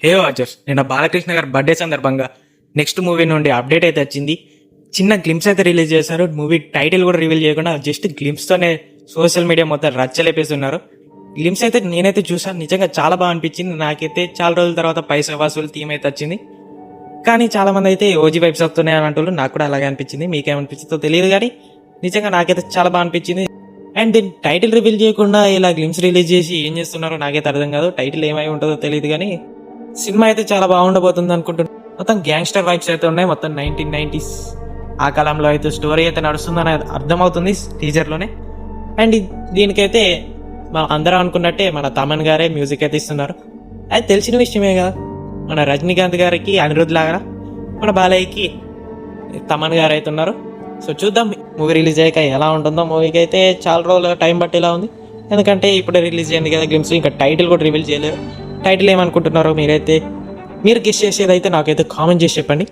హే watchers, నిన్న బాలకృష్ణ గారి birthday సందర్భంగా నెక్స్ట్ మూవీ నుండి అప్డేట్ అయితే వచ్చింది. చిన్న గ్లిమ్స్ అయితే రిలీజ్ చేశారు. మూవీ టైటిల్ కూడా రివీల్ చేయకుండా జస్ట్ గ్లిమ్స్తోనే సోషల్ మీడియా మొత్తం రచ్చలేపేస్తున్నారు. గ్లిమ్స్ అయితే నేనైతే చూసాను, నిజంగా చాలా బాగా అనిపించింది. నాకైతే చాలా రోజుల తర్వాత పైసా వసూలు థీమ్ అయితే వచ్చింది. కానీ చాలా మంది అయితే ఓజీ వైబ్స్ వస్తున్నాయి అని అంటున్నారు. నాకు కూడా అలాగే అనిపించింది. మీకేమనిపించిందో తెలియదు కానీ నిజంగా నాకైతే చాలా బాగా అనిపించింది. అండ్ దీని టైటిల్ రివీల్ చేయకుండా ఇలా గ్లిమ్స్ రిలీజ్ చేసి ఏం చేస్తున్నారో నాకైతే అర్థం కాదు. టైటిల్ ఏమై ఉంటుందో తెలియదు కానీ సినిమా అయితే చాలా బాగుండబోతుంది అనుకుంటున్నాను. మొత్తం గ్యాంగ్స్టర్ వైబ్స్ అయితే ఉన్నాయి. మొత్తం 1990s ఆ కాలంలో అయితే స్టోరీ అయితే నడుస్తుందని అర్థమవుతుంది టీజర్లోనే. అండ్ దీనికైతే మన అందరం అనుకున్నట్టే మన తమన్ గారే మ్యూజిక్ అయితే ఇస్తున్నారు. అది తెలిసిన విషయమే కదా. మన రజనీకాంత్ గారికి అనిరుద్ధ్ లాగా మన బాలయ్యకి తమన్ గారు అయితే ఉన్నారు. సో చూద్దాం మూవీ రిలీజ్ అయ్యాక ఎలా ఉంటుందో. మూవీకి అయితే చాలా రోజులు టైం పట్టేలా ఉంది, ఎందుకంటే ఇప్పుడే రిలీజ్ అయింది కదా గ్లిమ్స్. ఇంకా టైటిల్ కూడా రివీల్ చేయలేరు. టైటిల్ ఏమనుకుంటున్నారో మీరు గెస్ చేసేదైతే నాకైతే కామెంట్ చేసి చెప్పండి.